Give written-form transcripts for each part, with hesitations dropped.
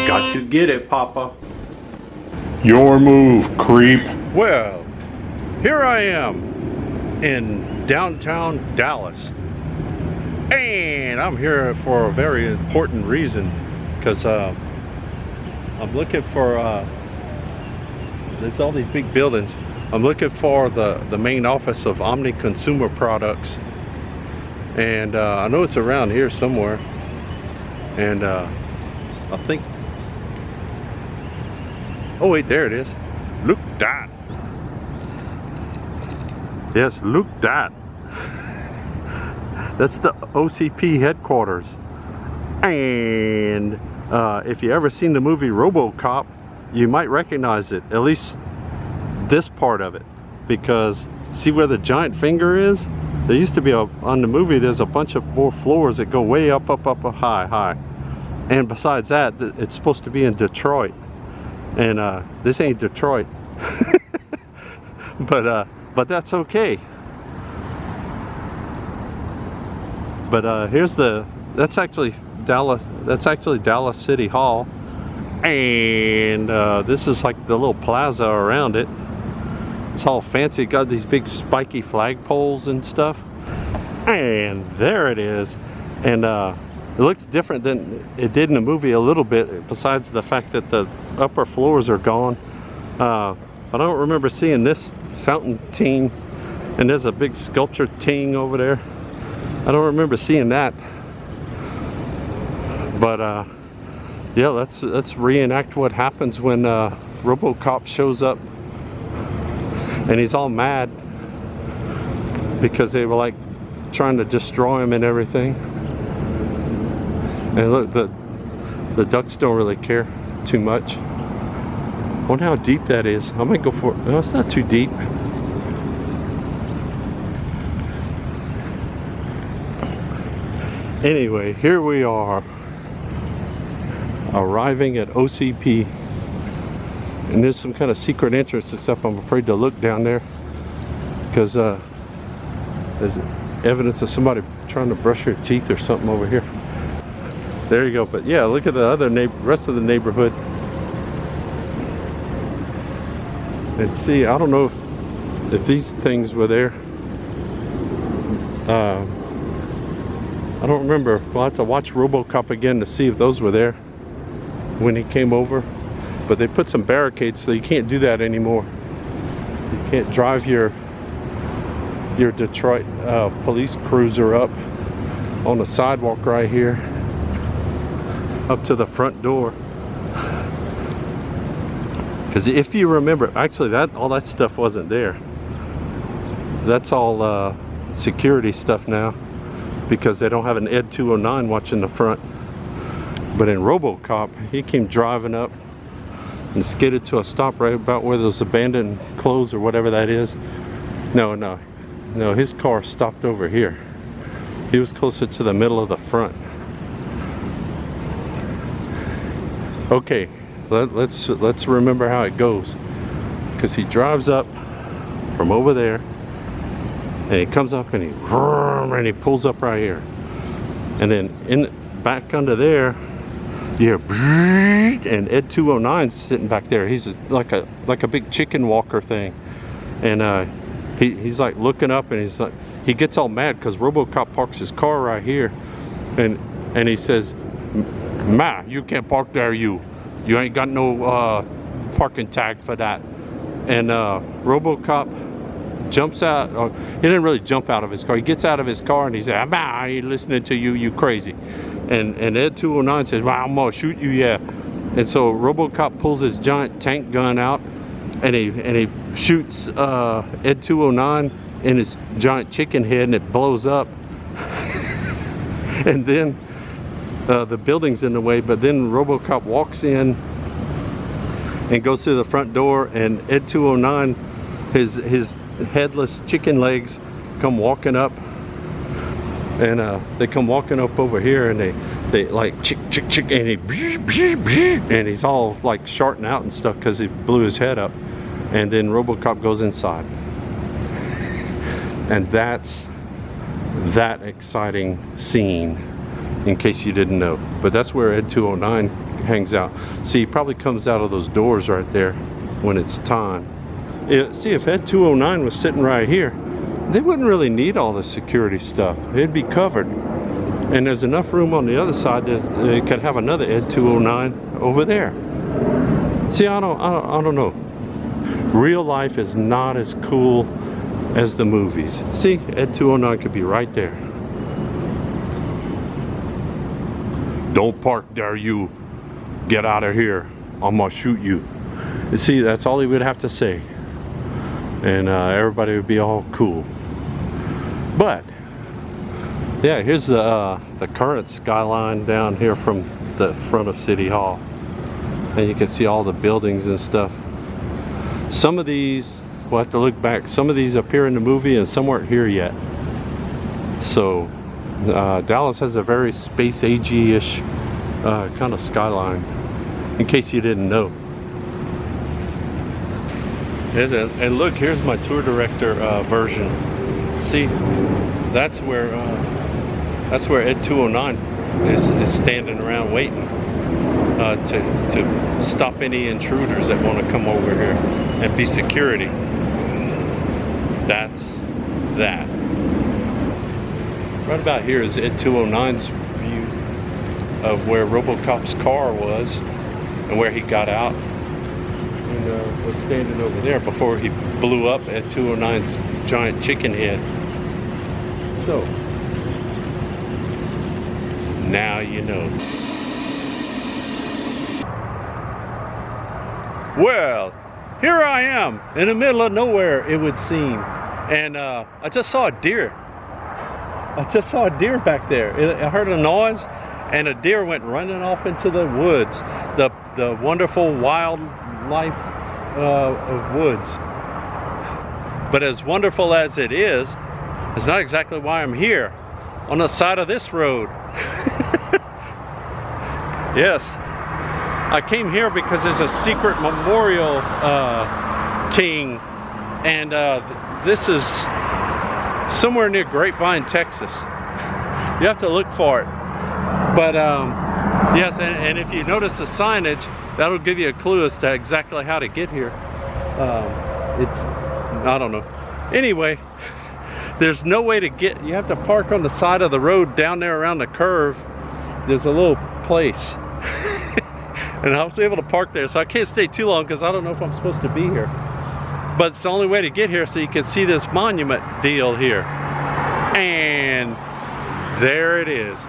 Got to get it, Papa. Your move, creep. Well, here I am in downtown Dallas. And I'm here for a very important reason, because I'm looking for, there's all these big buildings. I'm looking for the main office of Omni Consumer Products. And I know it's around here somewhere. And I think, oh wait, there it is. Look that. Yes, look that. That's the OCP headquarters. And if you ever seen the movie Robocop, you might recognize it, at least this part of it, because see where the giant finger is? There used to be on the movie, there's a bunch of more floors that go way up, high. And besides that, it's supposed to be in Detroit. And this ain't Detroit. But that's okay. But here's that's actually Dallas City Hall, and this is like the little plaza around it. It's all fancy, got these big spiky flagpoles and stuff, and there it is. And it looks different than it did in the movie a little bit, besides the fact that the upper floors are gone. I don't remember seeing this fountain ting, and there's a big sculpture ting over there. I don't remember seeing that. But yeah, let's reenact what happens when Robocop shows up, and he's all mad because they were like trying to destroy him and everything. And look, the ducks don't really care too much. I wonder how deep that is. I might go for it. No, it's not too deep. Anyway, here we are, arriving at OCP, and there's some kind of secret entrance, except I'm afraid to look down there because there's evidence of somebody trying to brush their teeth or something over here. There you go. But yeah, look at the other rest of the neighborhood, and see, I don't know if these things were there. I don't remember. We'll have to watch Robocop again to see if those were there when he came over. But they put some barricades, so you can't do that anymore. You can't drive your Detroit police cruiser up on the sidewalk right here up to the front door. Because if you remember, actually all that stuff wasn't there. That's all security stuff now, because they don't have an Ed 209 watching the front. But in Robocop, he came driving up and skidded to a stop right about where those abandoned clothes or whatever that is. No, his car stopped over here. He was closer to the middle of the front. Okay, let's remember how it goes, because he drives up from over there, and he comes up and he pulls up right here, and then back under there you hear, and Ed 209's sitting back there. He's like a big chicken walker thing, and he's like looking up, and he's like, he gets all mad because Robocop parks his car right here, and he says, "Ma, you can't park there. You ain't got no parking tag for that." And Robocop jumps out. He didn't really jump out of his car. He gets out of his car and he says, "I ain't listening to you, you crazy." And Ed 209 says, "Well, I'm gonna shoot you, yeah." And so Robocop pulls his giant tank gun out, and he shoots Ed 209 in his giant chicken head, and it blows up. And then the building's in the way, but then Robocop walks in and goes through the front door, and Ed 209, his headless chicken legs come walking up, and they come walking up over here, and they like chick, and he's all like sharting out and stuff because he blew his head up. And then Robocop goes inside. And that's that exciting scene, in case you didn't know. But that's where Ed 209 hangs out. See, he probably comes out of those doors right there when it's time. See, if Ed 209 was sitting right here, they wouldn't really need all the security stuff. It'd be covered. And there's enough room on the other side that they could have another Ed 209 over there. See, I don't know. Real life is not as cool as the movies. See, Ed 209 could be right there. Don't park there, you. Get out of here. I'm gonna shoot you. You see, that's all he would have to say. And everybody would be all cool. But yeah, here's the current skyline down here from the front of City Hall, and you can see all the buildings and stuff. Some of these, we'll have to look back, some of these appear in the movie and some weren't here yet. So Dallas has a very space agey-ish kind of skyline, in case you didn't know. And look, here's my tour director version. See, that's where Ed 209 is standing around waiting to stop any intruders that want to come over here and be security. That's that. Right about here is Ed 209's view of where Robocop's car was and where he got out. And was standing over there before he blew up Ed 209's giant chicken head. So, now you know. Well, here I am in the middle of nowhere, it would seem, and I just saw a deer. I just saw a deer back there. I heard a noise, and a deer went running off into the woods, the wonderful wildlife of woods. But as wonderful as it is, it's not exactly why I'm here on the side of this road. Yes, I came here because there's a secret memorial thing, and this is somewhere near Grapevine, Texas. You have to look for it. But yes, and if you notice the signage, that'll give you a clue as to exactly how to get here. I don't know. Anyway, there's no way to get, you have to park on the side of the road down there around the curve. There's a little place. And I was able to park there, so I can't stay too long because I don't know if I'm supposed to be here. But it's the only way to get here so you can see this monument deal here. And there it is.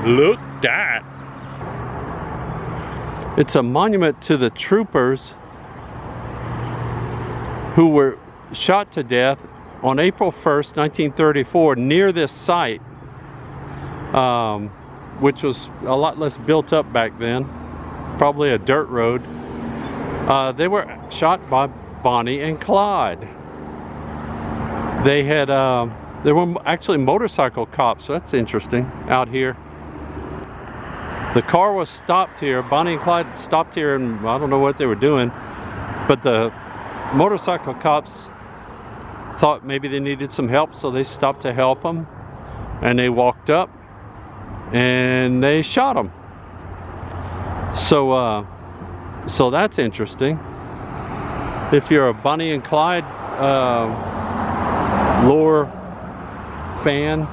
Look that. It's a monument to the troopers who were shot to death on April 1st, 1934 near this site, which was a lot less built up back then, probably a dirt road. They were shot by Bonnie and Clyde. They were actually motorcycle cops, so that's interesting, out here. The car was stopped here. Bonnie and Clyde stopped here, and I don't know what they were doing, but the motorcycle cops thought maybe they needed some help, so they stopped to help them, and they walked up and they shot them. So so that's interesting. If you're a Bonnie and Clyde lore fan,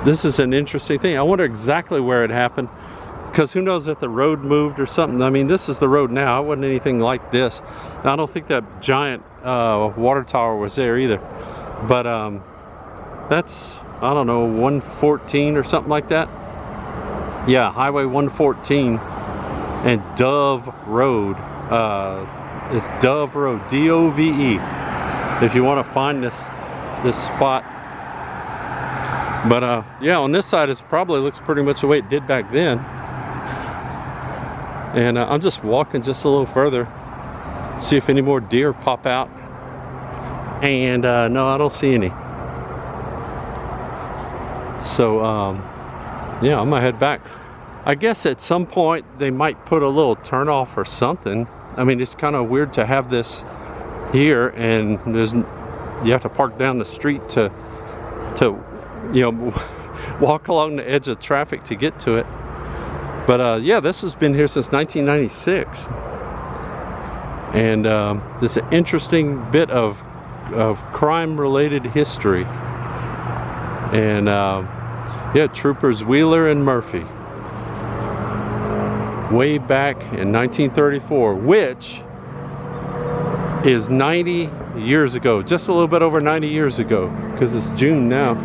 this is an interesting thing. I wonder exactly where it happened, because who knows if the road moved or something. I mean, this is the road now. It wasn't anything like this. I don't think that giant water tower was there either. But that's, I don't know, 114 or something like that. Yeah, Highway 114 and Dove Road. It's Dove Road, D-O-V-E, if you want to find this spot. But yeah, on this side it probably looks pretty much the way it did back then. And I'm just walking just a little further, see if any more deer pop out. And no, I don't see any. So yeah, I'm gonna head back. I guess at some point they might put a little turnoff or something. I mean, it's kind of weird to have this here, and you have to park down the street to you know, walk along the edge of traffic to get to it. But yeah, this has been here since 1996, and this is an interesting bit of crime-related history. And yeah, Troopers Wheeler and Murphy, way back in 1934, which is 90 years ago, just a little bit over 90 years ago, because it's June now.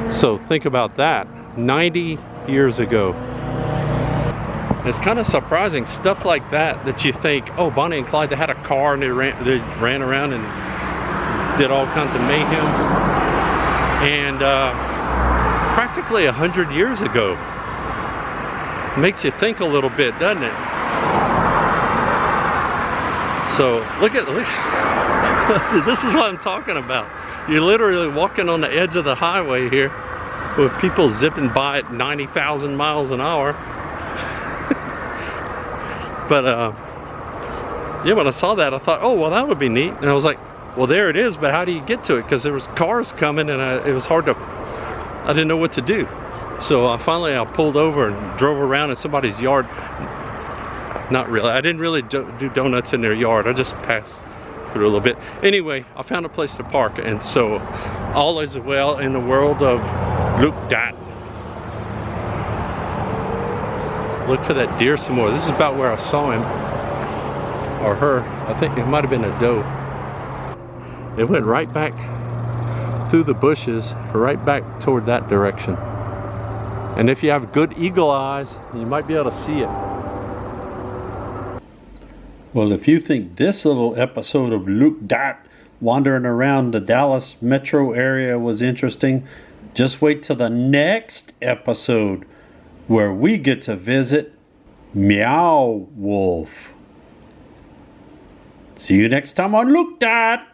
So think about that, 90 years ago. It's kind of surprising, stuff like that you think, oh, Bonnie and Clyde, they had a car and they ran around and did all kinds of mayhem. And practically 100 years ago. Makes you think a little bit, doesn't it? So look, this is what I'm talking about. You're literally walking on the edge of the highway here with people zipping by at 90,000 miles an hour. But yeah, when I saw that, I thought, oh, well, that would be neat. And I was like, well, there it is, but how do you get to it? Because there was cars coming, and it was hard to, I didn't know what to do. So finally I pulled over and drove around in somebody's yard. Not really, I didn't really do donuts in their yard. I just passed through a little bit. Anyway, I found a place to park, and so all is well in the world of Look Dat. Look for that deer some more. This is about where I saw him, or her. I think it might have been a doe. It went right back through the bushes, right back toward that direction. And if you have good eagle eyes, you might be able to see it. Well, if you think this little episode of Luke Dot wandering around the Dallas metro area was interesting, just wait till the next episode where we get to visit Meow Wolf. See you next time on Luke Dot.